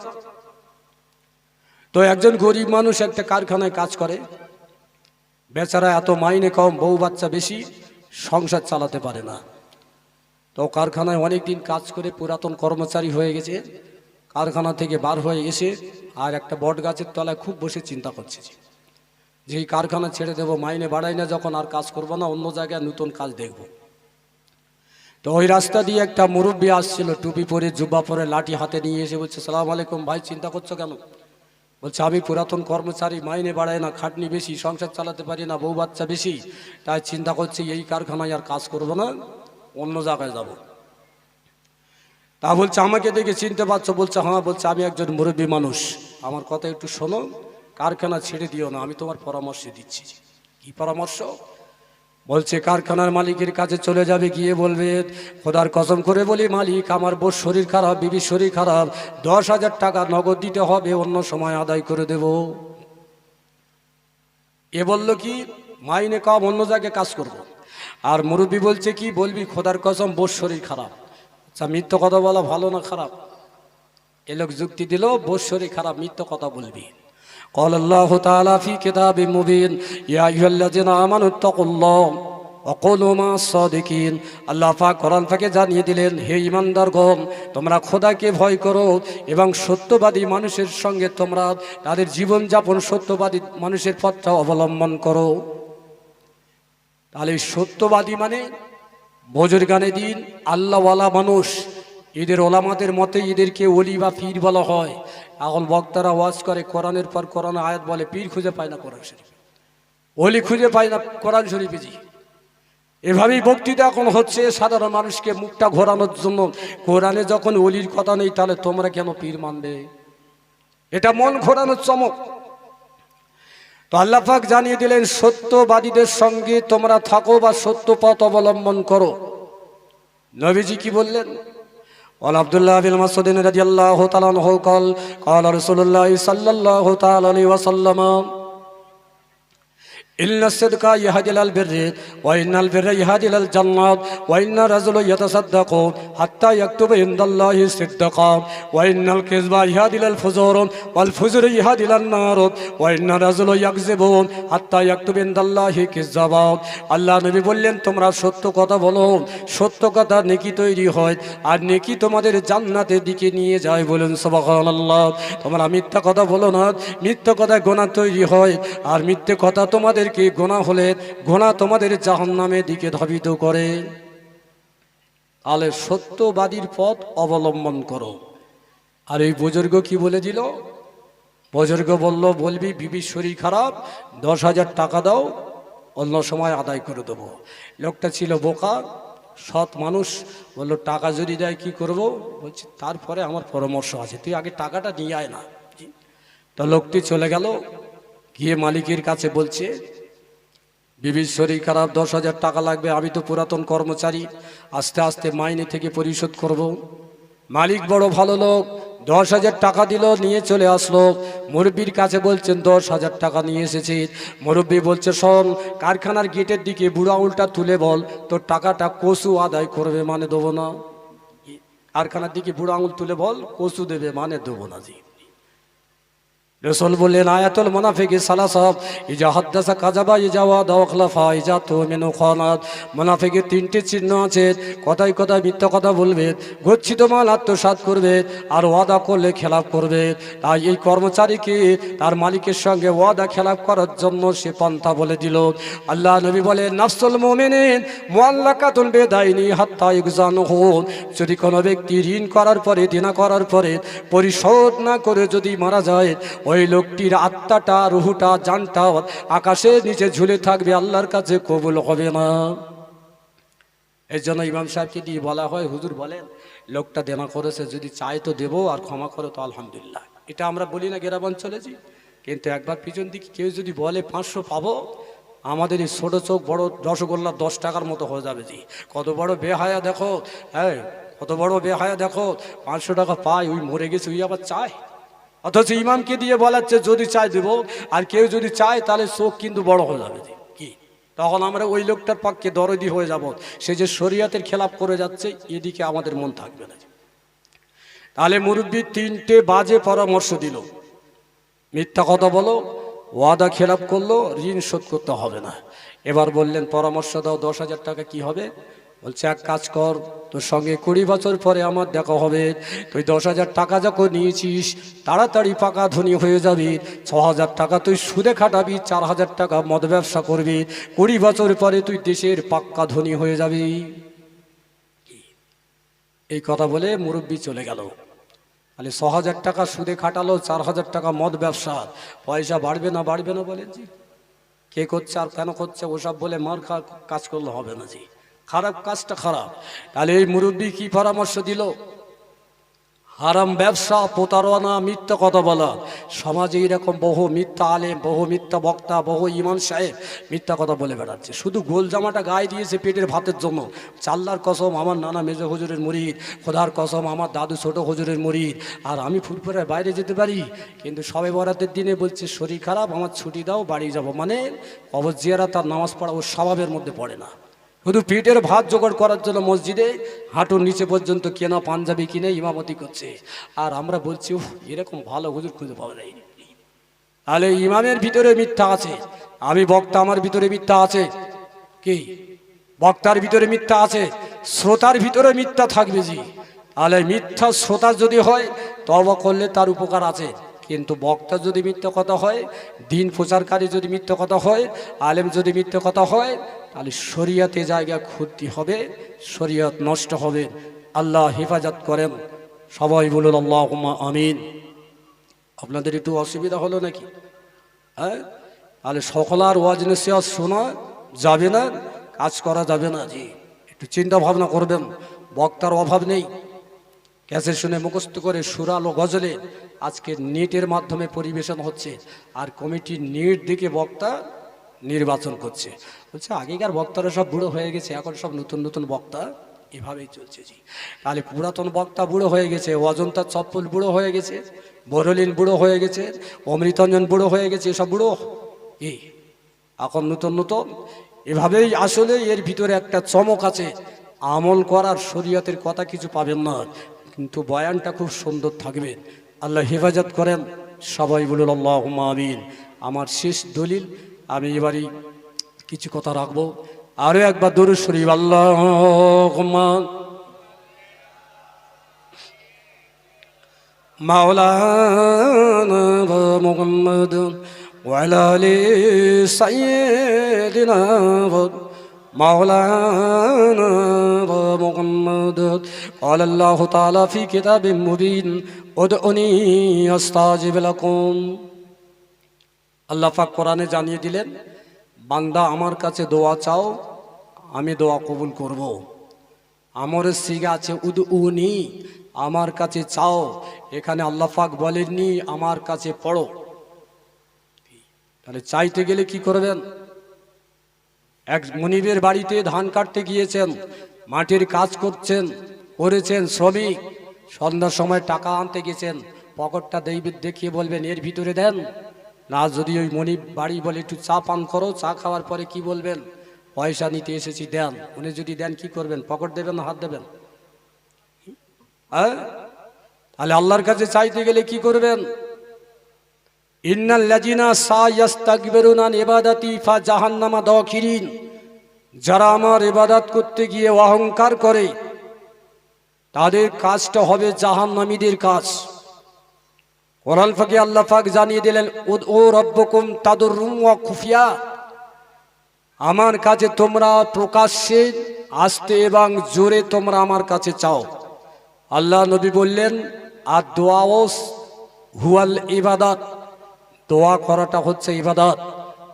S1: তো একজন গরিব মানুষ একটা কারখানায় কাজ করে, বেচারা এত মাইনে কম, বউ বাচ্চা বেশি, সংসার চালাতে পারে না। তো কারখানায় অনেক দিন কাজ করে পুরাতন কর্মচারী হয়ে গেছে, কারখানা থেকে বার হয়ে এসে আর একটা বট গাছের তলায় খুব বসে চিন্তা করছে যে এই কারখানা ছেড়ে দেবো, মাইনে বাড়াই না যখন আর কাজ করবো না, অন্য জায়গায় নতুন কাজ দেখব। তো ওই রাস্তা দিয়ে একটা মুরব্বী আসছিল, টুপি পরে জুব্বা পরে লাঠি হাতে নিয়ে এসে বলছে, সালাম আলাইকুম ভাই, চিন্তা করছো কেন? বলছে, আমি পুরাতন কর্মচারী, মাইনে বাড়ায় না, খাটনি বেশি, সংসার চালাতে পারি না, বউ বাচ্চা বেশি, তাই চিন্তা করছি এই কারখানায় আর কাজ করবো না, অন্য জায়গায় যাব। তা বলছে, আমাকে দেখে চিনতে পারছো? বলছে, হ্যাঁ। বলছে, আমি একজন মুরব্বী মানুষ, আমার কথা একটু শোনো, কারখানা ছেড়ে দিও না, আমি তোমার পরামর্শ দিচ্ছি। কি পরামর্শ? বলছে, কারখানার মালিকের কাছে চলে যাবে, গিয়ে বলবে, খোদার কসম করে বলি মালিক, আমার বোর শরীর খারাপ, বিবির শরীর খারাপ, 10,000 টাকা নগদ দিতে হবে, অন্য সময় আদায় করে দেব। এ বলল কি, মাইনে কম, অন্য জায়গায় কাজ করব। আর মুরব্বী বলছে কি, বলবি খোদার কসম বোর শরীর খারাপ। আচ্ছা, মিথ্যা কথা বলা ভালো না খারাপ? এ লোক যুক্তি দিল, বোর শরীর খারাপ, মিথ্যা কথা বলবি। قال الله تعالى في كتاب مبين يا أيها الذين آمنوا اتقوا الله ওয়াকুনু মা'আস সাদিকিন। আল্লাহ পাক কোরআন থেকে জানিয়ে দিলেন, হে ঈমানদারগণ, তোমরা খোদাকে ভয় করো এবং সত্যবাদী মানুষের সঙ্গে তোমরা তাদের জীবনযাপন সত্যবাদী মানুষের পথটা অবলম্বন করো। তাহলে সত্যবাদী মানে বুজুর্গানে দিন, আল্লাহওয়ালা মানুষ। এদের ওলামাদের মতে এদেরকে ওলি বা পীর বলা হয়। এখন বক্তারা ওয়াজ করে, কোরআনের পর কোরআন আয়াত বলে, পীর খুঁজে পায় না কোরআন শরীফ, ওলি খুঁজে পায় না কোরআন শরীফে। জি, এভাবেই বক্তৃতা এখন হচ্ছে সাধারণ মানুষকে মুখটা ঘোরানোর জন্য। কোরআনে যখন ওলির কথা নেই, তাহলে তোমরা কেন পীর মানবে? এটা মন ঘোরানোর চমক। তো আল্লাহ পাক জানিয়ে দিলেন, সত্যবাদীদের সঙ্গে তোমরা থাকো বা সত্য পথ অবলম্বন করো। নবীজি কি বললেন? ওয়ান আব্দুল্লাহ বিন মাসউদ রাদিয়াল্লাহু তাআলা আনহু قال رسول الله صلى الله تعالى عليه وسلم إن الصدق يهدي إلى البر وإن البر يهدي إلى الجنة وإن الرجل يتصدق حتى يكتب عند الله صدقا وإن الكذب يهدي إلى الفجور والفجر يهدي إلى النار وإن الرجل يكذب حتى يكتب عند الله كذابا। আল্লাহ নবী বললেন, তোমরা সত্য কথা বলো, সত্য কথা নেকি তৈরি হয় আর নেকি তোমাদের জান্নাতের দিকে নিয়ে যায়। বলুন সুবহানাল্লাহ। তোমরা মিথ্যা কথা বলো না, মিথ্যা কথায় গুনাহ তৈরি হয় আর মিথ্যে কথা তোমাদের কি গুনাহ হলে গুনাহ তোমাদের জাহান্নামের দিকে ধাবিত করে। তাহলে সত্যবাদীর পথ অবলম্বন করো। আর এই বুজুর্গ কি বলে দিল? বুজুর্গ বলল, বলবি বিবির শরীর খারাপ, 10,000 টাকা দাও, অন্য সময় আদায় করে দেবো। লোকটা ছিল বোকা, সৎ মানুষ। বলল, টাকা যদি দেয় কি করব? বলছি, তারপরে আমার পরামর্শ আছে, তুই আগে টাকাটা নিয়ে আয় না। তো লোকটি চলে গেল, গিয়ে মালিকের কাছে বলছে, বিবির শরীর খারাপ, 10,000 টাকা লাগবে, আমি তো পুরাতন কর্মচারী, আস্তে আস্তে মাইনে থেকে পরিশোধ করব। মালিক বড় ভালো লোক, 10,000 টাকা দিল, নিয়ে চলে আসলো। মুরব্বির কাছে বলছেন, 10,000 টাকা নিয়ে এসেছি। মুরব্বি বলছে, শোন, কারখানার গেটের দিকে বুড়ো আঙুলটা তুলে বল, তোর টাকাটা কসু আদায় করবে, মানে দেবো না। কারখানার দিকে বুড়ো আঙুল তুলে বল, কসু দেবে, মানে দেবো না। জি, রাসূল বললেন, আয়াতুল মুনাফিকি সালাসা, ইজা হাদাসা কাযাবা, ইজা ওয়াদা আখলাফা, ইজা তুমিনু খানাত। মুনাফিকের 3টি চিহ্ন আছে, কথায় কথায় মিথ্যা কথা বলবে, গচ্ছিত মাল আত্মসাৎ করবে, আর ওয়াদা করলে খেলাপ করবে। তাই এই কর্মচারীকে তার মালিকের সঙ্গে ওয়াদা খেলাপ করার জন্য সে পন্থা বলে দিল। আল্লাহ নবী বলেন, নাফসুল মুমিনিন মুআল্লাকাতুন বিদাইনি হাত্তা ইউজানুহু। যদি কোনো ব্যক্তি ঋণ করার পরে, দেনা করার পরে পরিশোধ না করে যদি মারা যায়, ওই লোকটির আত্মাটা, রুহুটা, জানটা আকাশের নিচে ঝুলে থাকবে, আল্লাহর কাছে কবুল হবে না। এই জন্য ইমাম সাহেবকে দিয়ে বলা হয়, হুজুর বলেন, লোকটা দেনা করেছে, যদি চায় তো দেবো, আর ক্ষমা করে তো আলহামদুলিল্লাহ। এটা আমরা বলি না গ্রামাঞ্চলে? জি, কিন্তু একবার পিছন দিকে কেউ যদি বলে 500 পাবো, আমাদের এই ছোটো চোখ বড় রসগোল্লা 10 টাকার মতো হয়ে যাবে। জি, কত বড় বেহায়া দেখো, হ্যাঁ, কত বড় বেহায়া দেখো, 500 টাকা পায়, ওই মরে গেছে, ওই আবার চায়। অথচ ইমামকে দিয়ে বলাচ্ছে যদি চাই দেব, আর কেউ যদি চায় তাহলে চোখ কিন্তু বড় হয়ে যাবে। কি, তখন আমরা ওই লোকটার পক্ষে দরদি হয়ে যাব। সে যে শরীয়তের খেলাপ করে যাচ্ছে, এদিকে আমাদের মন থাকবে না। তাহলে মুরব্বি 3টে বাজে পরামর্শ দিল। মিথ্যা কথা বলো, ওয়াদা খেলাপ করলো, ঋণ শোধ করতে হবে না। এবার বললেন, পরামর্শ দাও, 10,000 টাকা কি হবে? বলছে, এক কাজ কর, তোর সঙ্গে 20 বছর পরে আমার দেখা হবে, তুই 10,000 টাকা যখন নিয়েছিস, তাড়াতাড়ি পাকা ধনী হয়ে যাবি। 6,000 টাকা তুই সুদে খাটাবি, 4,000 টাকা মদ ব্যবসা করবি, 20 বছর পরে তুই দেশের পাক্কা ধনী হয়ে যাবি। এই কথা বলে মুরব্বি চলে গেল। তাহলে 6,000 টাকা সুদে খাটালো, 4,000 টাকা মদ ব্যবসা, পয়সা বাড়বে না বাড়বে না? বলেন জি। কে করছে আর কেন করছে ওসব বলে মার কাজ করলে হবে না। জি, খারাপ কাজটা খারাপ। তাহলে এই মুরব্বি কি পরামর্শ দিল? হারাম ব্যবসা, প্রতারণা, মিথ্যা কথা বলা। সমাজে এরকম বহু মিথ্যা আলেম, বহু মিথ্যা বক্তা, বহু ইমাম সাহেব মিথ্যা কথা বলে বেড়াচ্ছে। শুধু গোল জামাটা গায়ে দিয়েছে পেটের ভাতের জন্য। চাল্লার কসম আমার নানা মেজো হুজুরের মুরিদ, খোদার কসম আমার দাদু ছোট হুজুরের মুরিদ, আর আমি ফুরফুরায় বাইরে যেতে পারি, কিন্তু সবে বরাতের দিনে বলছে শরীর খারাপ, আমার ছুটি দাও, বাড়ি যাব। মানে কবর জিয়ারাত আর নামাজ পড়া ওর স্বভাবের মধ্যে পড়ে না। শুধু পেটের ভাত জোগাড় করার জন্য মসজিদে হাঁটুর নিচে পর্যন্ত কেনা পাঞ্জাবি কিনে ইমামতি করছে। আর আমরা বলছি, এরকম ভালো হুজুর খুঁজে পাওয়া যায়। তাহলে ইমামের ভিতরে মিথ্যা আছে, আমি বক্তা, আমার ভিতরে মিথ্যা আছে। কি বক্তার ভিতরে মিথ্যা আছে, শ্রোতার ভিতরে মিথ্যা থাকবে জি। তাহলে মিথ্যা শ্রোতা যদি হয় তওবা করলে তার উপকার আছে, কিন্তু বক্তা যদি মিথ্যা কথা হয়, দিন প্রচারকারী যদি মিথ্যা কথা হয়, আলেম যদি মিথ্যা কথা হয়, তাহলে শরিয়তে জায়গা ক্ষতি হবে, শরিয়ত নষ্ট হবে। আল্লাহ হেফাজত করেন। সবাই বলুন আল্লাহুম্মা আমিন। আপনাদের একটু অসুবিধা হলো নাকি? হ্যাঁ, তাহলে সকলার ওয়াজ নসিহত শোনা যাবে না, কাজ করা যাবে না জি। একটু চিন্তা ভাবনা করবেন। বক্তার অভাব নেই, ক্যাসেট শুনে মুখস্থ করে সুরাল ও গজলে আজকে নেটের মাধ্যমে পরিবেশন হচ্ছে, আর কমিটি নেট দিকে বক্তা নির্বাচন করছে। বলছে আগেকার বক্তারা সব বুড়ো হয়ে গেছে, এখন সব নতুন নতুন বক্তা, এভাবেই চলছে জি। তাহলে পুরাতন বক্তা বুড়ো হয়ে গেছে, অজন্তা চপ্পল বুড়ো হয়ে গেছে, বরলিন বুড়ো হয়ে গেছে, অমৃতঞ্জন বুড়ো হয়ে গেছে, সব বুড়ো কি এখন নতুন নতুন। এভাবেই আসলে এর ভিতরে একটা চমক আছে। আমল করার শরীয়তের কথা কিছু পাবেন না, কিন্তু বয়ানটা খুব সুন্দর থাকবে। আল্লাহ হেফাজত করেন। সবাই বলুন আল্লাহুম্মা আমিন। আমার শেষ দলিল, আমি এবারই কিছু কথা রাখবো। আরো একবার দরুদ শরীফ, আল্লাহুম্মা মাওলানা মুহাম্মদ ওয়া আলা আলি সাইয়্যিদিনা مولانا محمد قال الله تعالى في كتاب مبين ادعوني استجب لكم। আল্লাহ পাক কোরআনে জানিয়ে দিলেন, বান্দা আমার কাছে দোয়া চাও, আমি দোয়া কবুল করব। আমরের সিগা আছে উদউনি, আমার কাছে চাও। এখানে আল্লাহ পাক বলেননি আমার কাছে পড়ো। তাহলে চাইতে গেলে কি করবেন? এক মনিবের বাড়িতে ধান কাটতে গিয়েছেন, মাটির কাজ করেছেন শ্রমিক। সন্ধ্যার সময় টাকা আনতে গেছেন, পকেটটা দেখিয়ে বলবেন এর ভিতরে দেন না। যদি ওই মনিব বাড়ি বলে একটু চা পান করো, চা খাওয়ার পরে কি বলবেন? পয়সা নিতে এসেছি দেন। উনি যদি দেন কি করবেন? পকেট দেবেন না হাত দেবেন? হ্যাঁ, তাহলে আল্লাহর কাছে চাইতে গেলে কি করবেন? ইন্নাল্লাযিনা সায়াস্তাকবিরুনা আন ইবাদাতি ফাজাহান্নামা দাখিরিন, যারা আমার ইবাদত করতে গিয়ে অহংকার করে তাদের কাজটা হবে জাহান্নামীদের কাজ। কোরআন পাকে আল্লাহ পাক জানিয়ে দিলেন উদউ রাব্বাকুম তাদাররুম ওয়া খুফিয়া, আমার কাছে তোমরা প্রকাশ্যে আস্তে এবং জোরে তোমরা আমার কাছে চাও। আল্লাহ নবী বললেন আর দোয়া হুয়াল ইবাদাত, দোয়া করাটা হচ্ছে ইবাদত।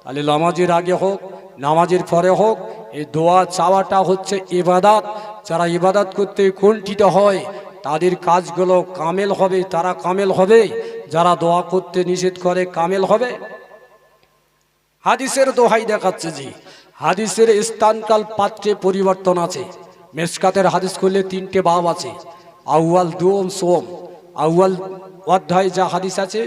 S1: তাহলে নামাজের আগে হোক, নামাজের পরে হোক, এই দোয়া চাওয়াটা হচ্ছে ইবাদত। যারা ইবাদত করতে কুণ্ঠিত হয় তাদের কাজগুলো কামেল হবে, তারা কামেল হবে। যারা দোয়া করতে নিষেধ করে কামেল হবে। হাদিসের দোহাই দেখাচ্ছে জি, হাদিসের স্থানকাল পাত্রে পরিবর্তন আছে। মেশকাতের হাদিস করলে 3টে বাব আছে, আউয়াল দুম সোম। আউয়াল অধ্যায় যা হাদিস আছে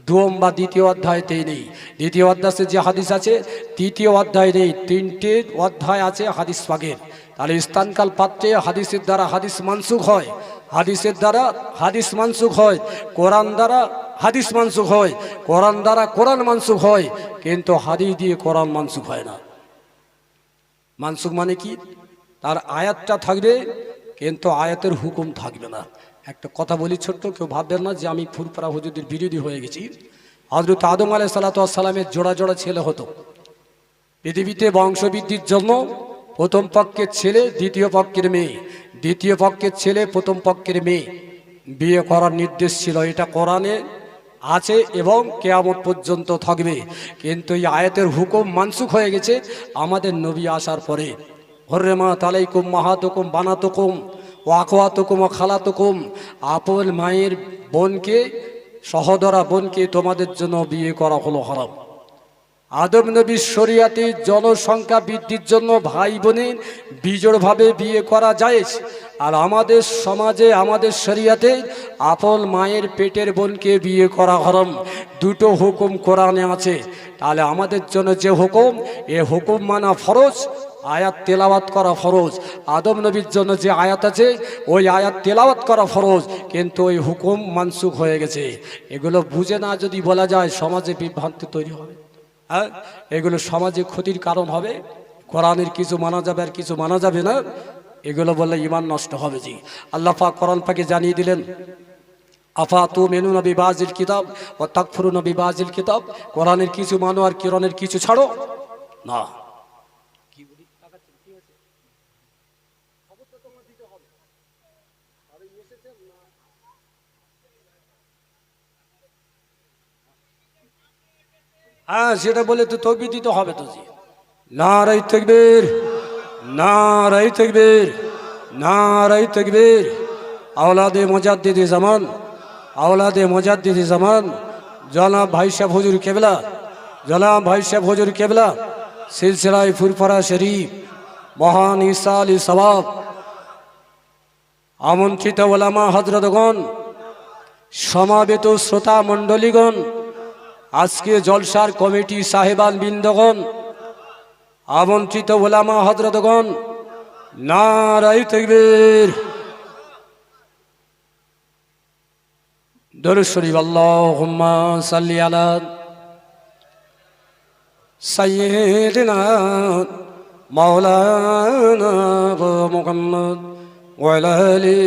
S1: দুম বা দ্বিতীয় অধ্যায়তেই নেই। দ্বিতীয় অধ্যায়ে যে হাদিস আছে তৃতীয় অধ্যায় নেই। 3টে অধ্যায় আছে হাদিস পাকের। তাহলে স্থানকাল পাত্রে হাদিসের দ্বারা হাদিস মানসুখ হয়, হাদিসের দ্বারা হাদিস মানসুখ হয়, কোরআন দ্বারা হাদিস মানসুখ হয়, কোরআন দ্বারা কোরআন মানসুখ হয়, কিন্তু হাদিস দিয়ে কোরআন মানসুখ হয় না। মানসুখ মানে কি? তার আয়াতটা থাকবে কিন্তু আয়াতের হুকুম থাকবে না। একটা কথা বলি ছোট্ট, কেউ ভাববেন না যে আমি ফুরফুরা হুজুরদের বিরোধী হয়ে গেছি। হযরত আদম আলাইহিস সালাতু ওয়াস সালামের জোড়া জোড়া ছেলে হতো। পৃথিবীতে বংশবৃদ্ধির জন্য প্রথম পক্ষের ছেলে দ্বিতীয় পক্ষের মেয়ে, দ্বিতীয় পক্ষের ছেলে প্রথম পক্ষের মেয়ে বিয়ে করার নির্দেশ ছিল। এটা কোরআনে আছে এবং কিয়ামত পর্যন্ত থাকবে। কিন্তু এই আয়াতের হুকুম মানসুখ হয়ে গেছে আমাদের নবী আসার পরে। হুররিমাত আলাইকুম উম্মাহাতুকুম বানাতুকুম ওয়া আখওয়াতুকুম ওয়া খালাতুকুম, আপন মায়ের বোনকে, সহোদরা বোনকে তোমাদের জন্য বিয়ে করা হলো হারাম। আদম নবীর শরীয়তে জনসংখ্যা বৃদ্ধির জন্য ভাই বোনের বিজোড়ভাবে বিয়ে করা যায়। আর আমাদের সমাজে আমাদের শরীয়তে আপন মায়ের পেটের বোনকে বিয়ে করা হারাম। দুটো হুকুম কোরআনে আছে। তাহলে আমাদের জন্য যে হুকুম, এ হুকুম মানা ফরজ, আয়াত তেলাওয়াত করা ফরজ। আদম নবীর জন্য যে আয়াত আছে ওই আয়াত তেলাওয়াত করা ফরজ, কিন্তু ওই হুকুম মানসুখ হয়ে গেছে। এগুলো বুঝে না যদি বলা যায় সমাজে বিভ্রান্তি তৈরি হবে। হ্যাঁ, এগুলো সমাজে ক্ষতির কারণ হবে, কোরআনের কিছু মানা যাবে আর কিছু মানা যাবে না, এগুলো বললে ঈমান নষ্ট হবে। জি, আল্লাহ পাক কোরআন পাকে জানিয়ে দিলেন, আফাতুমিনুনা বিবাযিল কিতাব ওয়া তাকফুরুনা বিবাযিল কিতাব, কোরআনের কিছু মানো আর কোরআনের কিছু ছাড়ো না। হ্যাঁ, সেটা বলে তো তকবীর দিতে হবে তো। জি, নারায়ে তাকবীর, নারায়ে তাকবীর, নারায়ে তাকবীর। আওলাদে মুজাদ্দিদে জামান, আওলাদে মুজাদ্দিদে জামান জনাব ভাই সাহেব হুজুর কেবলা, জনাব ভাই সাহেব হুজুর কেবলা সিলসিলায়ে ফুরফুরা শরীফ মহান ঈসা আলী সওয়াব, আমন্ত্রিত ওলামা হযরতগণ, সমাবেত শ্রোতা মণ্ডলীগণ, আজকে জলসার কমিটি সাহেবান বৃন্দগণ, আমন্ত্রিত ওলামা হযরতগণ, নারায়ে তাকবীর। দরুদ শরীফ। আল্লাহুম্মা সাল্লি আলা সাইয়্যিদিনা মাওলানা মুহাম্মদ ওয়া আলা আলি